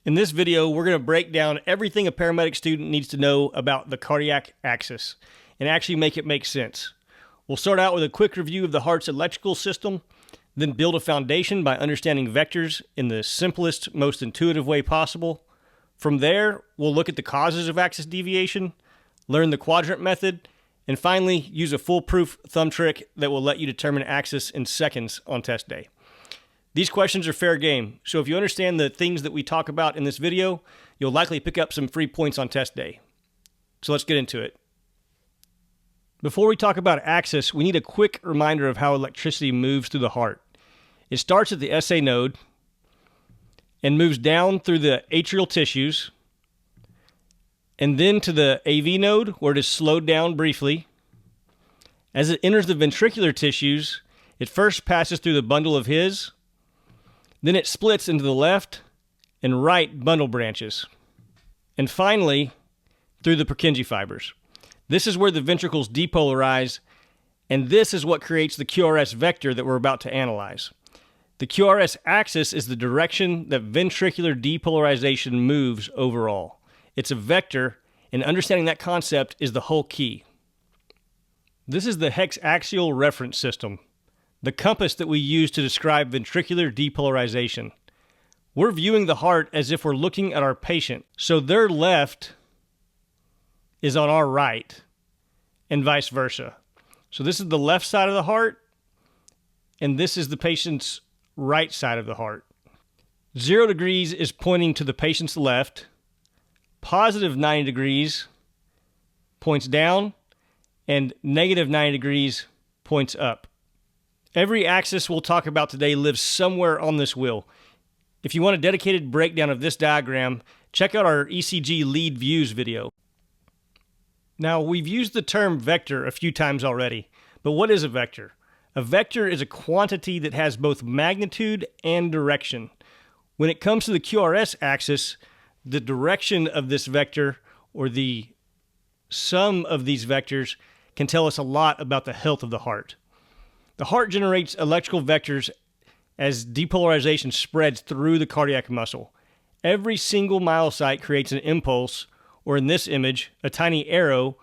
In this video, we're going to break down everything a paramedic student needs to know about the cardiac axis and actually make it make sense. We'll start out with a quick review of the heart's electrical system, then build a foundation by understanding vectors in the simplest, most intuitive way possible. From there, we'll look at the causes of axis deviation, learn the quadrant method, and finally use a foolproof thumb trick that will let you determine axis in seconds on test day. These questions are fair game, so if you understand the things that we talk about in this video, you'll likely pick up some free points on test day. So let's get into it. Before we talk about axis, we need a quick reminder of how electricity moves through the heart. It starts at the SA node and moves down through the atrial tissues and then to the AV node where it is slowed down briefly. As it enters the ventricular tissues, it first passes through the bundle of His, then it splits into the left and right bundle branches, and finally through the Purkinje fibers. This is where the ventricles depolarize, and this is what creates the QRS vector that we're about to analyze. The QRS axis is the direction that ventricular depolarization moves overall. It's a vector, and understanding that concept is the whole key. This is the hexaxial reference system, the compass that we use to describe ventricular depolarization. We're viewing the heart as if we're looking at our patient, so their left is on our right, and vice versa. So this is the left side of the heart, and this is the patient's right side of the heart. 0 degrees is pointing to the patient's left, positive 90 degrees points down, and negative 90 degrees points up. Every axis we'll talk about today lives somewhere on this wheel. If you want a dedicated breakdown of this diagram, check out our ECG lead views video. Now, we've used the term vector a few times already, but what is a vector? A vector is a quantity that has both magnitude and direction. When it comes to the QRS axis, the direction of this vector, or the sum of these vectors, can tell us a lot about the health of the heart. The heart generates electrical vectors as depolarization spreads through the cardiac muscle. Every single myocyte creates an impulse, or in this image, a tiny arrow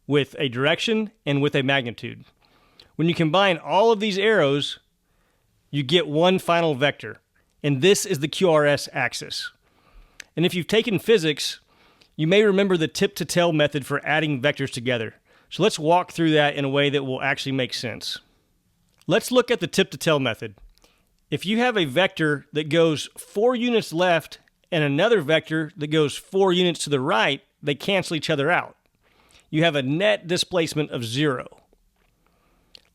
with a direction and with a magnitude. When you combine all of these arrows, you get one final vector, and this is the QRS axis. And if you've taken physics, you may remember the tip-to-tail method for adding vectors together. So let's walk through that in a way that will actually make sense. Let's look at the tip-to-tail method. If you have a vector that goes 4 units left and another vector that goes 4 units to the right, they cancel each other out. You have a net displacement of 0.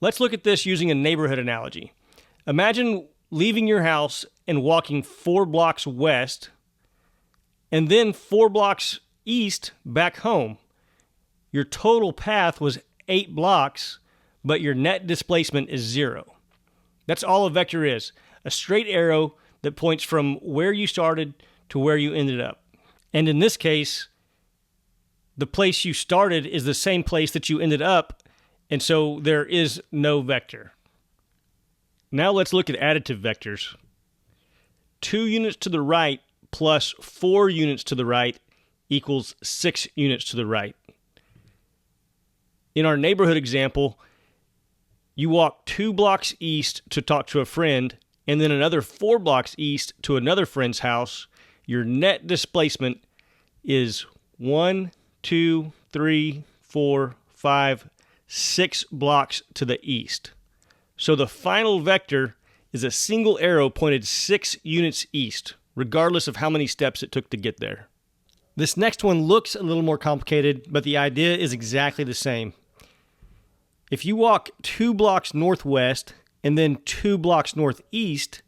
Let's look at this using a neighborhood analogy. Imagine leaving your house and walking 4 blocks west and then 4 blocks east back home. Your total path was 8 blocks, but your net displacement is 0. That's all a vector is, a straight arrow that points from where you started to where you ended up. And in this case, the place you started is the same place that you ended up, and so there is no vector. Now let's look at additive vectors. 2 units to the right plus 4 units to the right equals 6 units to the right. In our neighborhood example, you walk 2 blocks east to talk to a friend, and then another 4 blocks east to another friend's house. Your net displacement is 1, 2, 3, 4, 5, 6 blocks to the east. So the final vector is a single arrow pointed 6 units east, regardless of how many steps it took to get there. This next one looks a little more complicated, but the idea is exactly the same. If you walk 2 blocks northwest and then 2 blocks northeast,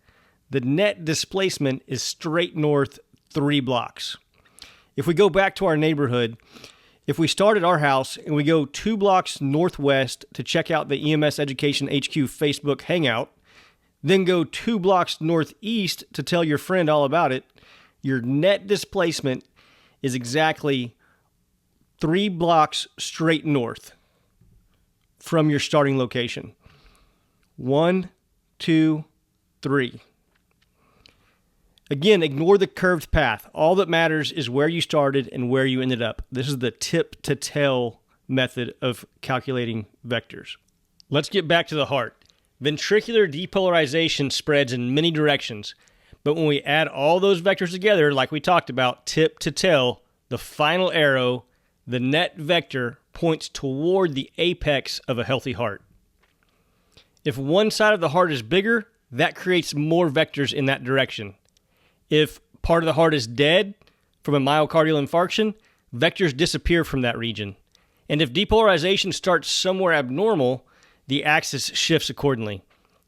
the net displacement is straight north 3 blocks. If we go back to our neighborhood, if we start at our house and we go 2 blocks northwest to check out the EMS Education HQ Facebook Hangout, then go 2 blocks northeast to tell your friend all about it, your net displacement is exactly 3 blocks straight north from your starting location. 1, 2, 3. Again, ignore the curved path. All that matters is where you started and where you ended up. This is the tip to tail method of calculating vectors. Let's get back to the heart. Ventricular depolarization spreads in many directions, but when we add all those vectors together, like we talked about, tip to tail, the final arrow, the net vector, points toward the apex of a healthy heart. If one side of the heart is bigger, that creates more vectors in that direction. If part of the heart is dead from a myocardial infarction, vectors disappear from that region. And if depolarization starts somewhere abnormal, the axis shifts accordingly.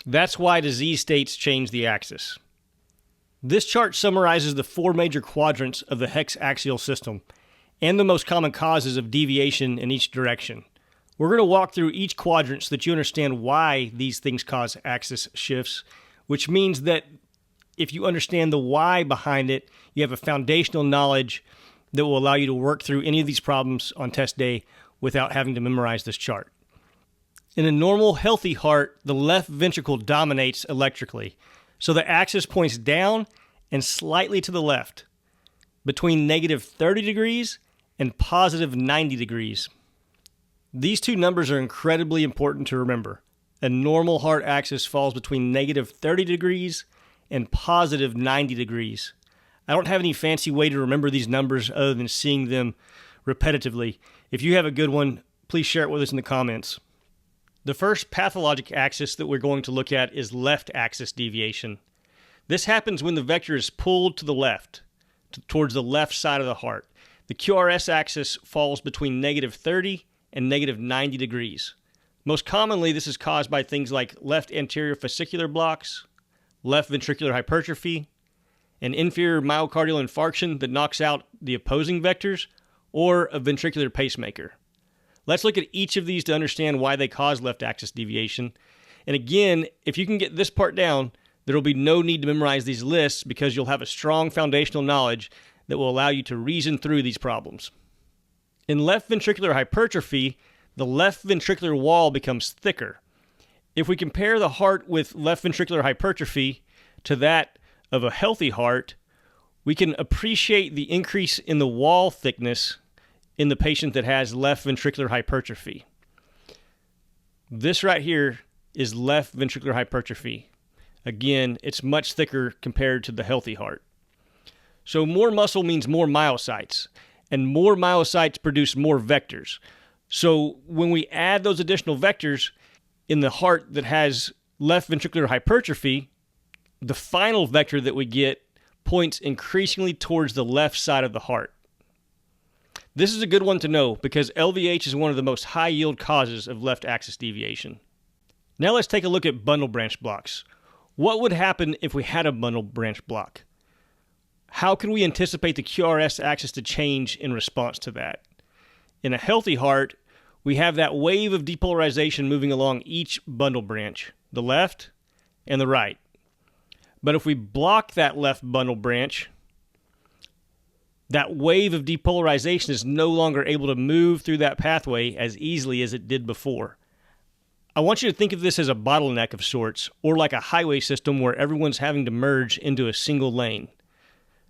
That's why disease states change the axis. This chart summarizes the 4 major quadrants of the hexaxial system and the most common causes of deviation in each direction. We're going to walk through each quadrant so that you understand why these things cause axis shifts, which means that if you understand the why behind it, you have a foundational knowledge that will allow you to work through any of these problems on test day without having to memorize this chart. In a normal, healthy heart, the left ventricle dominates electrically, so the axis points down and slightly to the left, between negative 30 degrees and positive 90 degrees. These two numbers are incredibly important to remember. A normal heart axis falls between negative 30 degrees and positive 90 degrees. I don't have any fancy way to remember these numbers other than seeing them repetitively. If you have a good one, please share it with us in the comments. The first pathologic axis that we're going to look at is left axis deviation. This happens when the vector is pulled to the left, towards the left side of the heart. The QRS axis falls between negative 30 and negative 90 degrees. Most commonly, this is caused by things like left anterior fascicular blocks, left ventricular hypertrophy, an inferior myocardial infarction that knocks out the opposing vectors, or a ventricular pacemaker. Let's look at each of these to understand why they cause left axis deviation. And again, if you can get this part down, there will be no need to memorize these lists because you'll have a strong foundational knowledge that will allow you to reason through these problems. In left ventricular hypertrophy, the left ventricular wall becomes thicker. If we compare the heart with left ventricular hypertrophy to that of a healthy heart, we can appreciate the increase in the wall thickness in the patient that has left ventricular hypertrophy. This right here is left ventricular hypertrophy. Again, it's much thicker compared to the healthy heart. So more muscle means more myocytes, and more myocytes produce more vectors. So when we add those additional vectors in the heart that has left ventricular hypertrophy, the final vector that we get points increasingly towards the left side of the heart. This is a good one to know because LVH is one of the most high-yield causes of left axis deviation. Now let's take a look at bundle branch blocks. What would happen if we had a bundle branch block? How can we anticipate the QRS axis to change in response to that? In a healthy heart, we have that wave of depolarization moving along each bundle branch, the left and the right. But if we block that left bundle branch, that wave of depolarization is no longer able to move through that pathway as easily as it did before. I want you to think of this as a bottleneck of sorts, or like a highway system where everyone's having to merge into a single lane.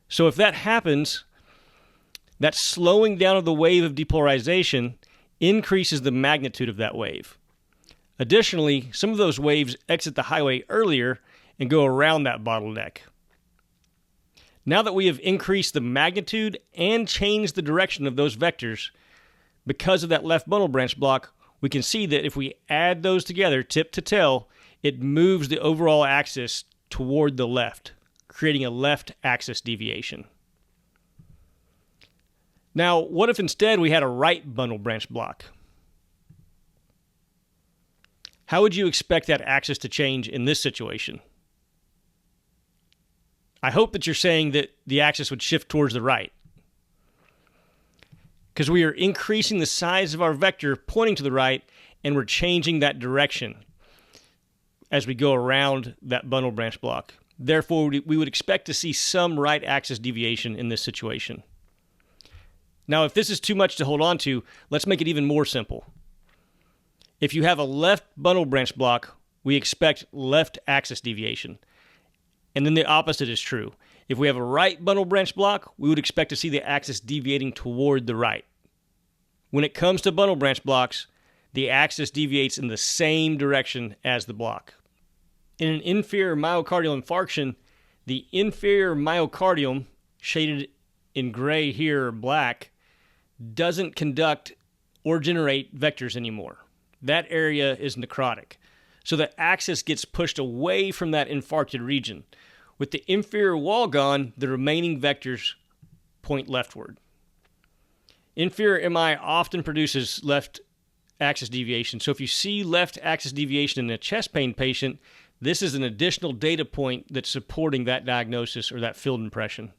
So if that happens, that slowing down of the wave of depolarization increases the magnitude of that wave. Additionally, some of those waves exit the highway earlier and go around that bottleneck. Now that we have increased the magnitude and changed the direction of those vectors, because of that left bundle branch block, we can see that if we add those together, tip to tail, it moves the overall axis toward the left, creating a left axis deviation. Now, what if instead we had a right bundle branch block? How would you expect that axis to change in this situation? I hope that you're saying that the axis would shift towards the right, because we are increasing the size of our vector pointing to the right, and we're changing that direction as we go around that bundle branch block. Therefore, we would expect to see some right axis deviation in this situation. Now, if this is too much to hold on to, let's make it even more simple. If you have a left bundle branch block, we expect left axis deviation. And then the opposite is true. If we have a right bundle branch block, we would expect to see the axis deviating toward the right. When it comes to bundle branch blocks, the axis deviates in the same direction as the block. In an inferior myocardial infarction, the inferior myocardium, shaded in gray here or black, doesn't conduct or generate vectors anymore. That area is necrotic. So the axis gets pushed away from that infarcted region. With the inferior wall gone, the remaining vectors point leftward. Inferior MI often produces left axis deviation. So if you see left axis deviation in a chest pain patient, this is an additional data point that's supporting that diagnosis or that field impression.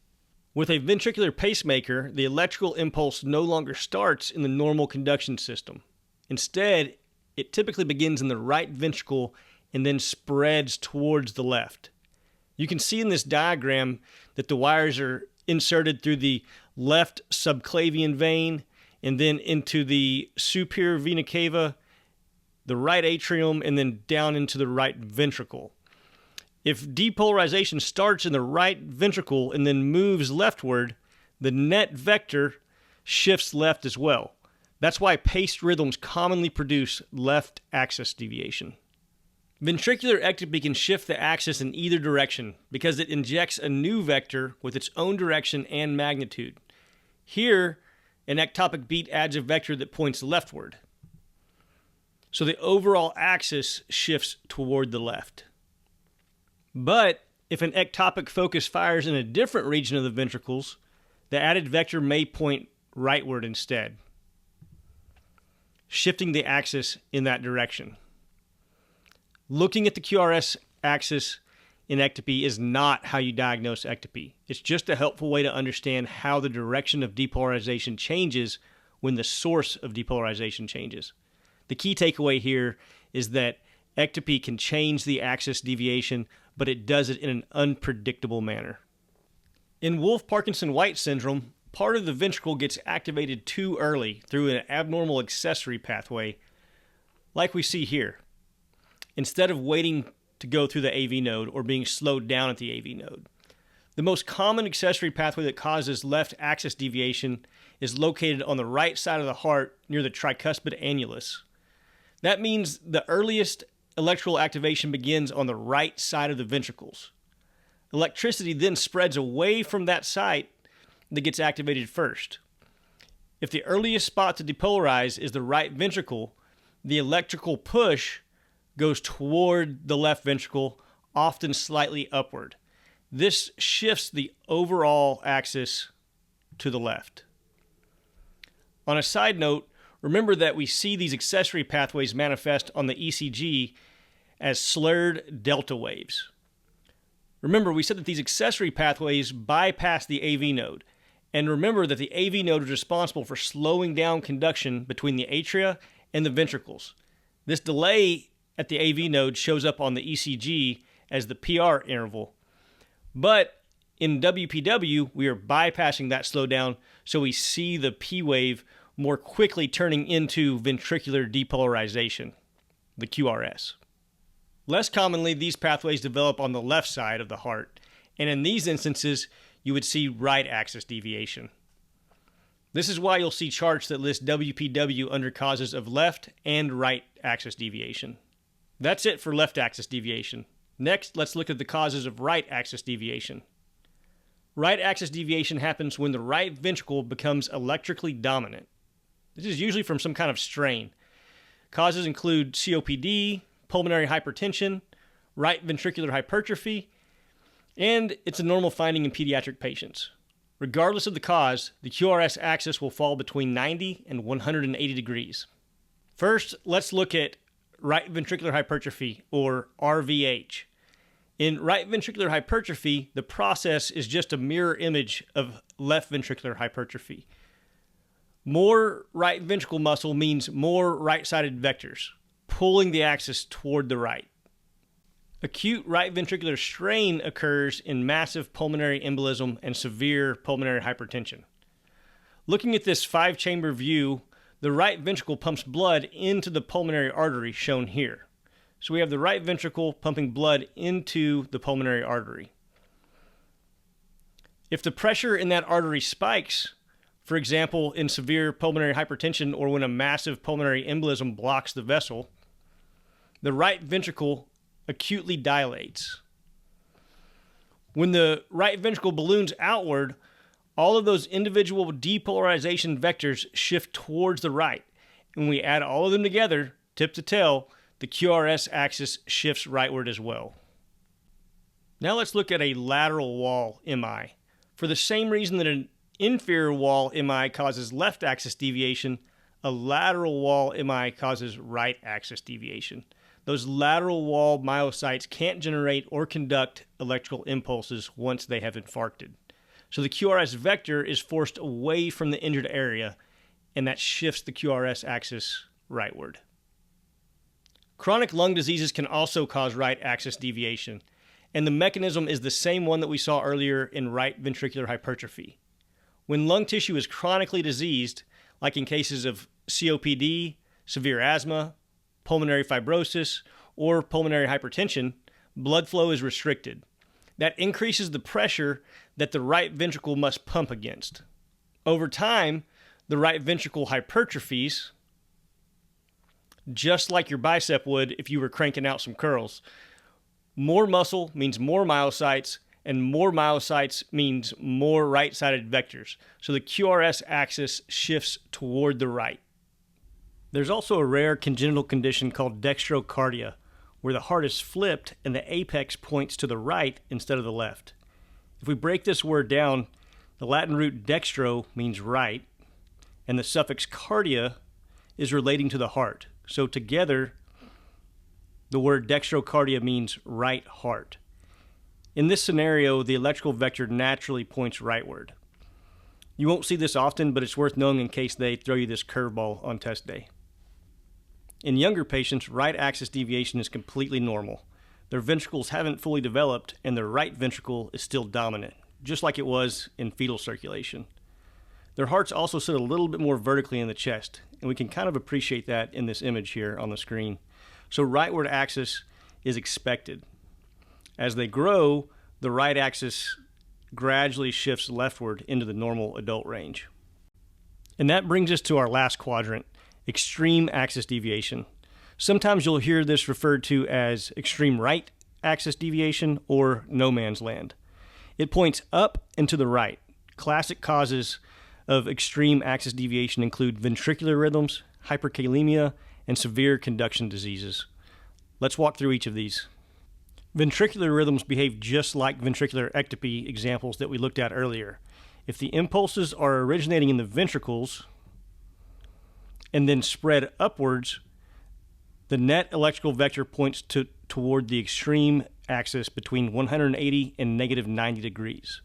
With a ventricular pacemaker, the electrical impulse no longer starts in the normal conduction system. Instead, it typically begins in the right ventricle and then spreads towards the left. You can see in this diagram that the wires are inserted through the left subclavian vein and then into the superior vena cava, the right atrium, and then down into the right ventricle. If depolarization starts in the right ventricle and then moves leftward, the net vector shifts left as well. That's why paced rhythms commonly produce left axis deviation. Ventricular ectopy can shift the axis in either direction because it injects a new vector with its own direction and magnitude. Here, an ectopic beat adds a vector that points leftward. So the overall axis shifts toward the left. But if an ectopic focus fires in a different region of the ventricles, the added vector may point rightward instead, shifting the axis in that direction. Looking at the QRS axis in ectopy is not how you diagnose ectopy. It's just a helpful way to understand how the direction of depolarization changes when the source of depolarization changes. The key takeaway here is that ectopy can change the axis deviation, but it does it in an unpredictable manner. In Wolff-Parkinson-White syndrome, part of the ventricle gets activated too early through an abnormal accessory pathway, like we see here, instead of waiting to go through the AV node or being slowed down at the AV node. The most common accessory pathway that causes left axis deviation is located on the right side of the heart near the tricuspid annulus. That means the earliest electrical activation begins on the right side of the ventricles. Electricity then spreads away from that site that gets activated first. If the earliest spot to depolarize is the right ventricle, the electrical push goes toward the left ventricle, often slightly upward. This shifts the overall axis to the left. On a side note, remember that we see these accessory pathways manifest on the ECG as slurred delta waves. Remember, we said that these accessory pathways bypass the AV node. And remember that the AV node is responsible for slowing down conduction between the atria and the ventricles. This delay at the AV node shows up on the ECG as the PR interval. But in WPW, we are bypassing that slowdown, so we see the P wave more quickly turning into ventricular depolarization, the QRS. Less commonly, these pathways develop on the left side of the heart, and in these instances, you would see right axis deviation. This is why you'll see charts that list WPW under causes of left and right axis deviation. That's it for left axis deviation. Next, let's look at the causes of right axis deviation. Right axis deviation happens when the right ventricle becomes electrically dominant. This is usually from some kind of strain. Causes include COPD, pulmonary hypertension, right ventricular hypertrophy, and it's a normal finding in pediatric patients. Regardless of the cause, the QRS axis will fall between 90 and 180 degrees. First, let's look at right ventricular hypertrophy, or RVH. In right ventricular hypertrophy, the process is just a mirror image of left ventricular hypertrophy. More right ventricle muscle means more right-sided vectors, pulling the axis toward the right. Acute right ventricular strain occurs in massive pulmonary embolism and severe pulmonary hypertension. Looking at this 5-chamber view, the right ventricle pumps blood into the pulmonary artery shown here. So we have the right ventricle pumping blood into the pulmonary artery. If the pressure in that artery spikes, for example, in severe pulmonary hypertension or when a massive pulmonary embolism blocks the vessel, the right ventricle acutely dilates. When the right ventricle balloons outward, all of those individual depolarization vectors shift towards the right. And when we add all of them together, tip to tail, the QRS axis shifts rightward as well. Now let's look at a lateral wall MI. For the same reason that an inferior wall MI causes left axis deviation, a lateral wall MI causes right axis deviation. Those lateral wall myocytes can't generate or conduct electrical impulses once they have infarcted. So the QRS vector is forced away from the injured area, and that shifts the QRS axis rightward. Chronic lung diseases can also cause right axis deviation, and the mechanism is the same one that we saw earlier in right ventricular hypertrophy. When lung tissue is chronically diseased, like in cases of COPD, severe asthma, pulmonary fibrosis, or pulmonary hypertension, blood flow is restricted. That increases the pressure that the right ventricle must pump against. Over time, the right ventricle hypertrophies, just like your bicep would if you were cranking out some curls. More muscle means more myocytes, and more myocytes means more right-sided vectors. So the QRS axis shifts toward the right. There's also a rare congenital condition called dextrocardia, where the heart is flipped and the apex points to the right instead of the left. If we break this word down, the Latin root dextro means right, and the suffix cardia is relating to the heart. So together, the word dextrocardia means right heart. In this scenario, the electrical vector naturally points rightward. You won't see this often, but it's worth knowing in case they throw you this curveball on test day. In younger patients, right axis deviation is completely normal. Their ventricles haven't fully developed, and their right ventricle is still dominant, just like it was in fetal circulation. Their hearts also sit a little bit more vertically in the chest, and we can kind of appreciate that in this image here on the screen. So rightward axis is expected. As they grow, the right axis gradually shifts leftward into the normal adult range. And that brings us to our last quadrant, extreme axis deviation. Sometimes you'll hear this referred to as extreme right axis deviation or no man's land. It points up and to the right. Classic causes of extreme axis deviation include ventricular rhythms, hyperkalemia, and severe conduction diseases. Let's walk through each of these. Ventricular rhythms behave just like ventricular ectopy examples that we looked at earlier. If the impulses are originating in the ventricles and then spread upwards, the net electrical vector points toward the extreme axis between 180 and negative 90 degrees.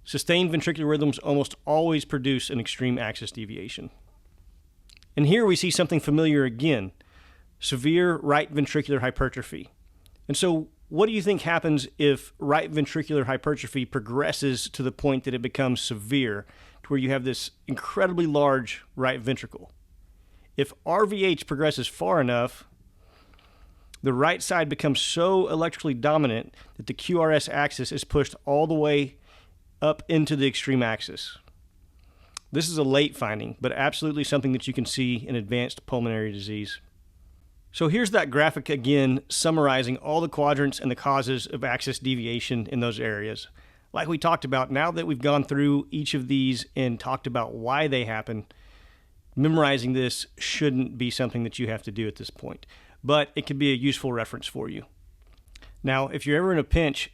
Sustained ventricular rhythms almost always produce an extreme axis deviation. And here we see something familiar again, severe right ventricular hypertrophy. And so what do you think happens if right ventricular hypertrophy progresses to the point that it becomes severe, to where you have this incredibly large right ventricle? If RVH progresses far enough, the right side becomes so electrically dominant that the QRS axis is pushed all the way up into the extreme axis. This is a late finding, but absolutely something that you can see in advanced pulmonary disease. So here's that graphic again, summarizing all the quadrants and the causes of axis deviation in those areas. Like we talked about, now that we've gone through each of these and talked about why they happen, memorizing this shouldn't be something that you have to do at this point, but it can be a useful reference for you. Now, if you're ever in a pinch,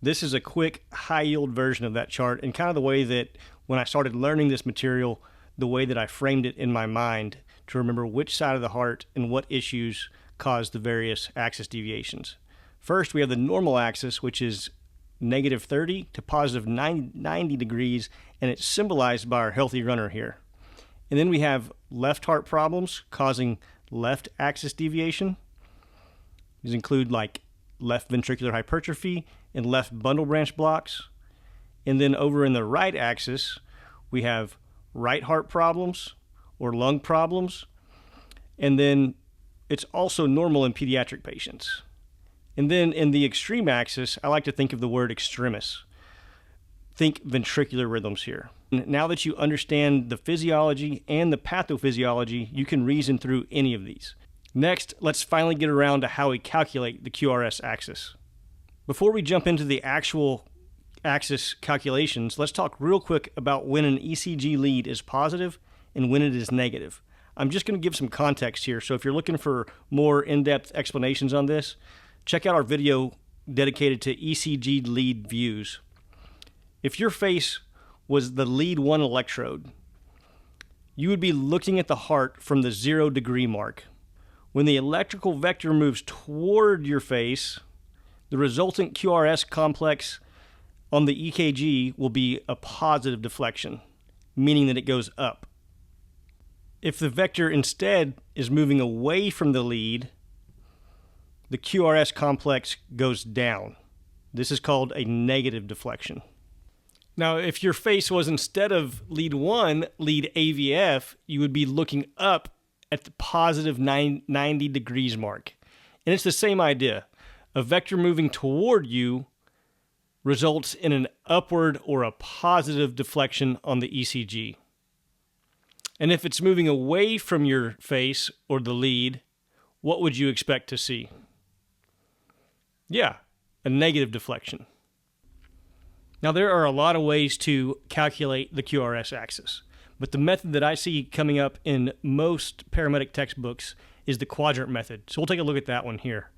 this is a quick, high-yield version of that chart, and kind of the way that when I started learning this material, the way that I framed it in my mind to remember which side of the heart and what issues cause the various axis deviations. First, we have the normal axis, which is negative 30 to positive 90 degrees, and it's symbolized by our healthy runner here. And then we have left heart problems causing left axis deviation. These include like left ventricular hypertrophy and left bundle branch blocks. And then over in the right axis, we have right heart problems or lung problems. And then it's also normal in pediatric patients. And then in the extreme axis, I like to think of the word extremis. think ventricular rhythms here. Now that you understand the physiology and the pathophysiology, you can reason through any of these. Next, let's finally get around to how we calculate the QRS axis. Before we jump into the actual axis calculations, let's talk real quick about when an ECG lead is positive and when it is negative. I'm just going to give some context here, so if you're looking for more in-depth explanations on this, check out our video dedicated to ECG lead views. If your face was the lead 1 electrode, you would be looking at the heart from the 0 degree mark. When the electrical vector moves toward your face, the resultant QRS complex on the EKG will be a positive deflection, meaning that it goes up. If the vector instead is moving away from the lead, the QRS complex goes down. This is called a negative deflection. Now, if your face was instead of lead 1, lead AVF, you would be looking up at the positive 90 degrees mark. And it's the same idea. A vector moving toward you results in an upward or a positive deflection on the ECG. And if it's moving away from your face or the lead, what would you expect to see? Yeah, a negative deflection. Now, there are a lot of ways to calculate the QRS axis, but the method that I see coming up in most paramedic textbooks is the Quadrant Method. So we'll take a look at that one here.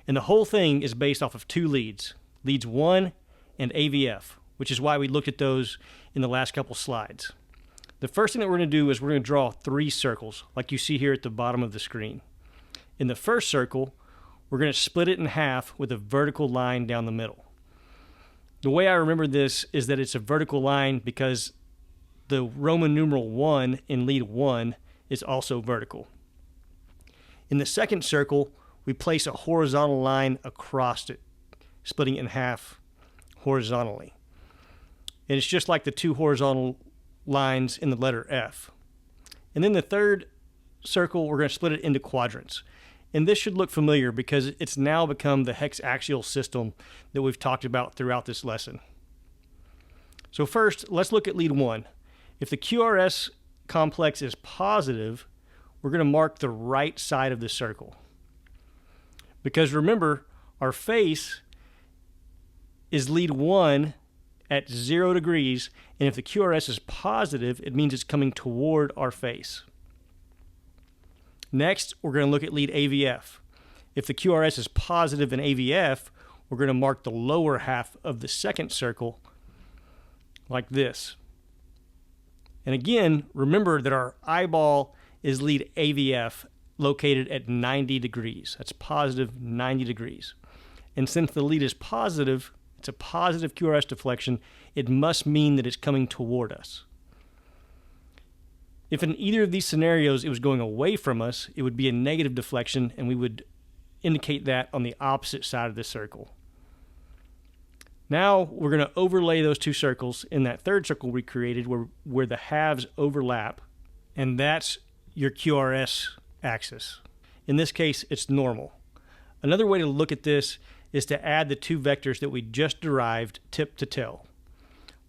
And the whole thing is based off of 2 leads, leads 1 and AVF, which is why we looked at those in the last couple slides. The first thing that we're going to do is we're going to draw 3 circles, like you see here at the bottom of the screen. In the first circle, we're going to split it in half with a vertical line down the middle. The way I remember this is that it's a vertical line because the Roman numeral 1 in lead 1 is also vertical. In the second circle, we place a horizontal line across it, splitting it in half horizontally. And it's just like the 2 horizontal lines in the letter F. And then the third circle, we're going to split it into quadrants. And this should look familiar because it's now become the hexaxial system that we've talked about throughout this lesson. So first, let's look at lead 1. If the QRS complex is positive, we're going to mark the right side of the circle. Because remember, our face is lead 1 at 0 degrees, and if the QRS is positive, it means it's coming toward our face. Next, we're going to look at lead AVF. If the QRS is positive in AVF, we're going to mark the lower half of the second circle like this. And again, remember that our eyeball is lead AVF located at 90 degrees. That's positive 90 degrees. And since the lead is positive, it's a positive QRS deflection, it must mean that it's coming toward us. If in either of these scenarios it was going away from us, it would be a negative deflection, and we would indicate that on the opposite side of the circle. Now we're going to overlay those 2 circles in that third circle we created where the halves overlap, and that's your QRS axis. In this case, it's normal. Another way to look at this is to add the 2 vectors that we just derived tip to tail.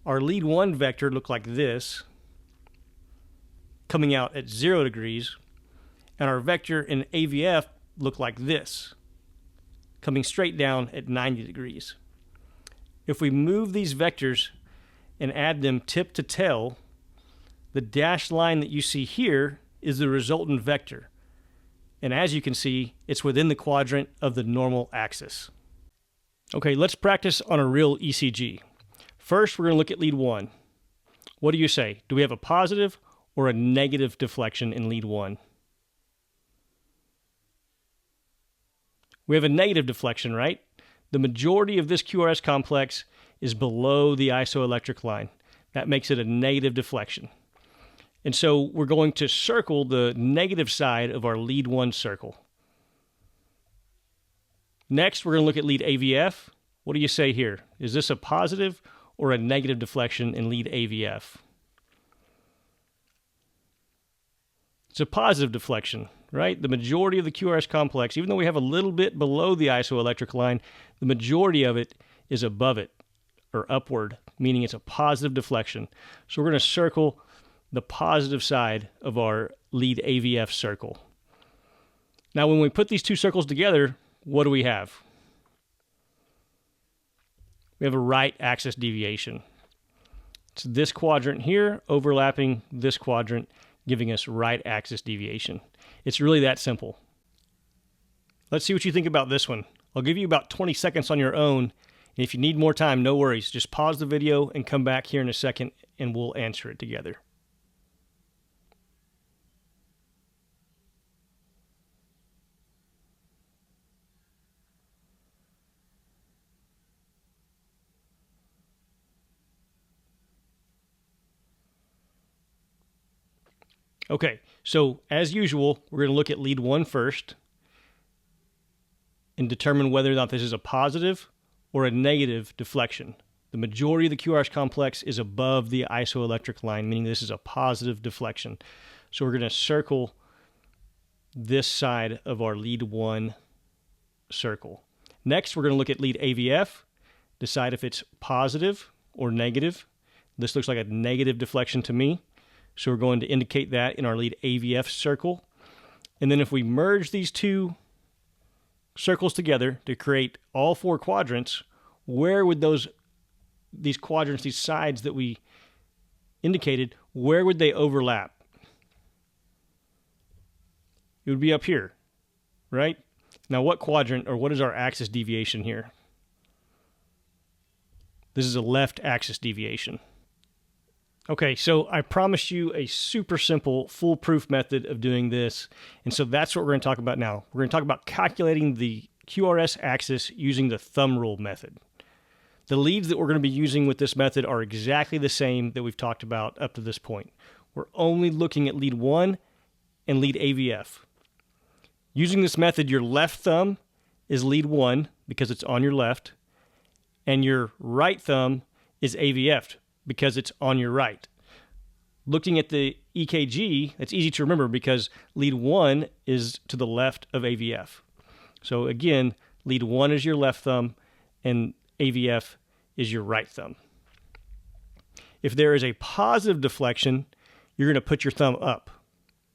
Our lead 1 vector looked like this, coming out at 0 degrees, and our vector in AVF looked like this, coming straight down at 90 degrees. If we move these vectors and add them tip to tail, the dashed line that you see here is the resultant vector. And as you can see, it's within the quadrant of the normal axis. Okay, let's practice on a real ECG. First, we're going to look at lead 1. What do you say? Do we have a positive or a negative deflection in lead 1? We have a negative deflection, right? The majority of this QRS complex is below the isoelectric line. That makes it a negative deflection. And so we're going to circle the negative side of our lead 1 circle. Next, we're going to look at lead AVF. What do you say here? Is this a positive or a negative deflection in lead AVF? It's a positive deflection, right? The majority of the QRS complex, even though we have a little bit below the isoelectric line, the majority of it is above it or upward, meaning it's a positive deflection. So we're going to circle the positive side of our lead AVF circle. Now, when we put these two circles together, what do we have? We have a right axis deviation. It's this quadrant here overlapping this quadrant, giving us right axis deviation. It's really that simple. Let's see what you think about this one. I'll give you about 20 seconds on your own. And if you need more time, no worries. Just pause the video and come back here in a second and we'll answer it together. Okay, so as usual, we're going to look at lead 1 first and determine whether or not this is a positive or a negative deflection. The majority of the QRS complex is above the isoelectric line, meaning this is a positive deflection. So we're going to circle this side of our lead 1 circle. Next, we're going to look at lead AVF, decide if it's positive or negative. This looks like a negative deflection to me. So we're going to indicate that in our lead AVF circle. And then if we merge these two circles together to create all 4 quadrants, where would these quadrants, these sides that we indicated, where would they overlap? It would be up here, right? Now what quadrant, or what is our axis deviation here? This is a left axis deviation. Okay, so I promised you a super simple, foolproof method of doing this, and so that's what we're going to talk about now. We're going to talk about calculating the QRS axis using the thumb rule method. The leads that we're going to be using with this method are exactly the same that we've talked about up to this point. We're only looking at lead 1 and lead AVF. Using this method, your left thumb is lead 1 because it's on your left, and your right thumb is AVF because it's on your right. Looking at the EKG, it's easy to remember because lead 1 is to the left of AVF. So again, lead 1 is your left thumb and AVF is your right thumb. If there is a positive deflection, you're going to put your thumb up.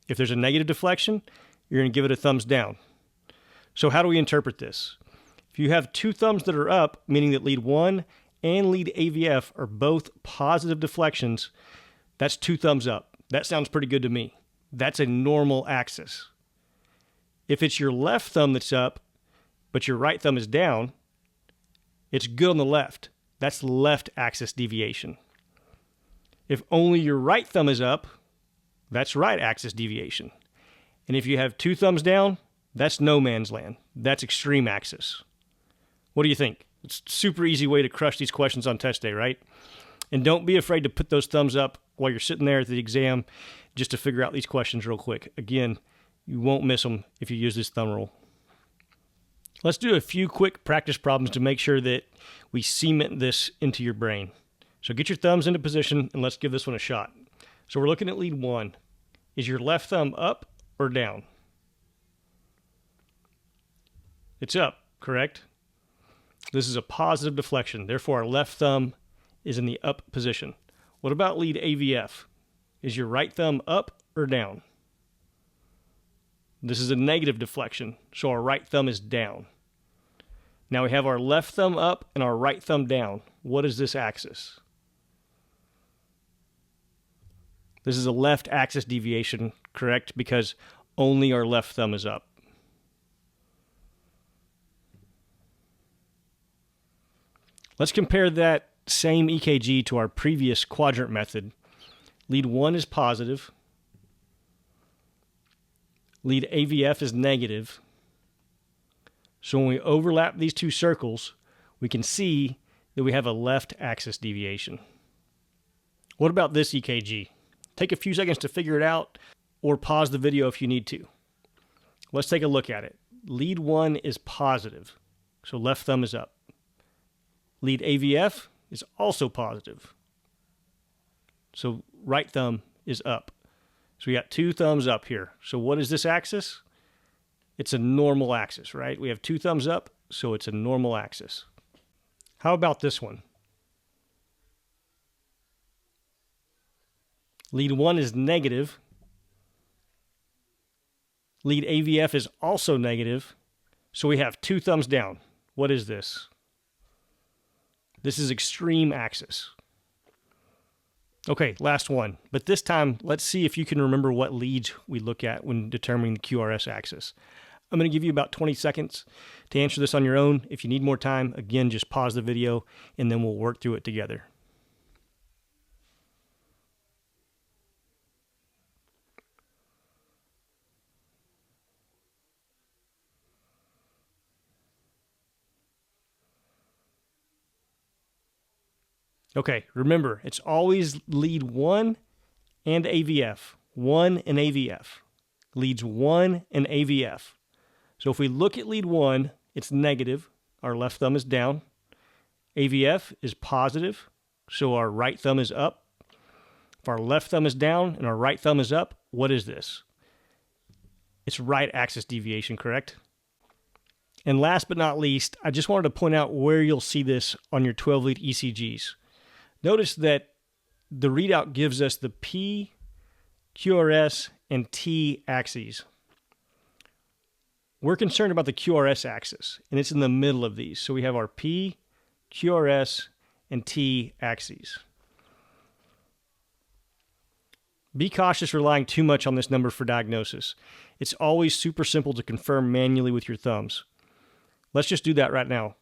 If there's a negative deflection, you're going to give it a thumbs down. So how do we interpret this? If you have 2 thumbs that are up, meaning that lead 1 and lead AVF are both positive deflections, that's 2 thumbs up. That sounds pretty good to me. That's a normal axis. If it's your left thumb that's up, but your right thumb is down, it's good on the left. That's left axis deviation. If only your right thumb is up, that's right axis deviation. And if you have 2 thumbs down, that's no man's land. That's extreme axis. What do you think? It's a super easy way to crush these questions on test day, right? And don't be afraid to put those thumbs up while you're sitting there at the exam just to figure out these questions real quick. Again, you won't miss them if you use this thumb rule. Let's do a few quick practice problems to make sure that we cement this into your brain. So get your thumbs into position and let's give this one a shot. So we're looking at lead 1. Is your left thumb up or down? It's up, correct? This is a positive deflection. Therefore, our left thumb is in the up position. What about lead AVF? Is your right thumb up or down? This is a negative deflection, so our right thumb is down. Now we have our left thumb up and our right thumb down. What is this axis? This is a left axis deviation, correct? Because only our left thumb is up. Let's compare that same EKG to our previous quadrant method. Lead 1 is positive. Lead AVF is negative. So when we overlap these 2 circles, we can see that we have a left axis deviation. What about this EKG? Take a few seconds to figure it out or pause the video if you need to. Let's take a look at it. Lead 1 is positive, so left thumb is up. Lead AVF is also positive, so right thumb is up. So we got 2 thumbs up here. So what is this axis? It's a normal axis, right? We have 2 thumbs up, so it's a normal axis. How about this one? Lead 1 is negative. Lead AVF is also negative. So we have 2 thumbs down. What is this? This is extreme axis. Okay, last one. But this time, let's see if you can remember what leads we look at when determining the QRS axis. I'm going to give you about 20 seconds to answer this on your own. If you need more time, again, just pause the video and then we'll work through it together. Okay, remember, it's always lead 1 and AVF. 1 and AVF. Leads 1 and AVF. So if we look at lead 1, it's negative. Our left thumb is down. AVF is positive, so our right thumb is up. If our left thumb is down and our right thumb is up, what is this? It's right axis deviation, correct? And last but not least, I just wanted to point out where you'll see this on your 12-lead ECGs. Notice that the readout gives us the P, QRS, and T axes. We're concerned about the QRS axis, and it's in the middle of these. So we have our P, QRS, and T axes. Be cautious relying too much on this number for diagnosis. It's always super simple to confirm manually with your thumbs. Let's just do that right now.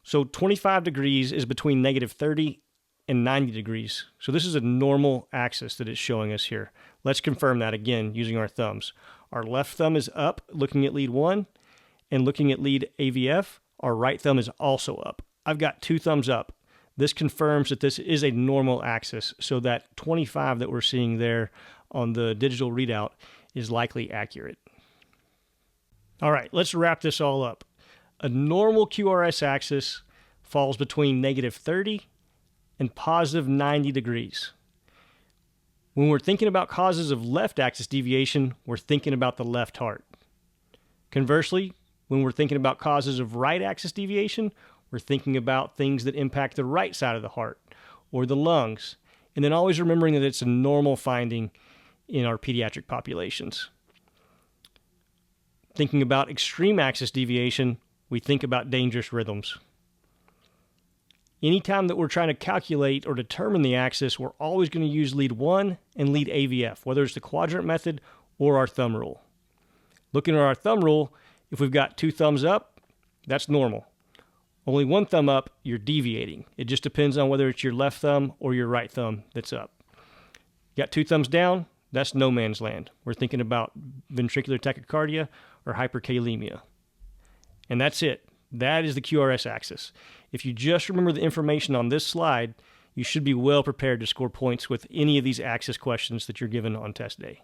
So 25 degrees is between negative 30 and 90 degrees. So this is a normal axis that it's showing us here. Let's confirm that again using our thumbs. Our left thumb is up, looking at lead 1, and looking at lead AVF, our right thumb is also up. I've got 2 thumbs up. This confirms that this is a normal axis, so that 25 that we're seeing there on the digital readout is likely accurate. All right, let's wrap this all up. A normal QRS axis falls between negative 30 and positive 90 degrees. When we're thinking about causes of left axis deviation, we're thinking about the left heart. Conversely, when we're thinking about causes of right axis deviation, we're thinking about things that impact the right side of the heart or the lungs. And then always remembering that it's a normal finding in our pediatric populations. Thinking about extreme axis deviation, we think about dangerous rhythms. Anytime that we're trying to calculate or determine the axis, we're always going to use lead 1 and lead AVF, whether it's the quadrant method or our thumb rule. Looking at our thumb rule, if we've got 2 thumbs up, that's normal. Only 1 thumb up, you're deviating. It just depends on whether it's your left thumb or your right thumb that's up. Got 2 thumbs down, that's no man's land. We're thinking about ventricular tachycardia or hyperkalemia. And that's it. That is the QRS axis. If you just remember the information on this slide, you should be well prepared to score points with any of these axis questions that you're given on test day.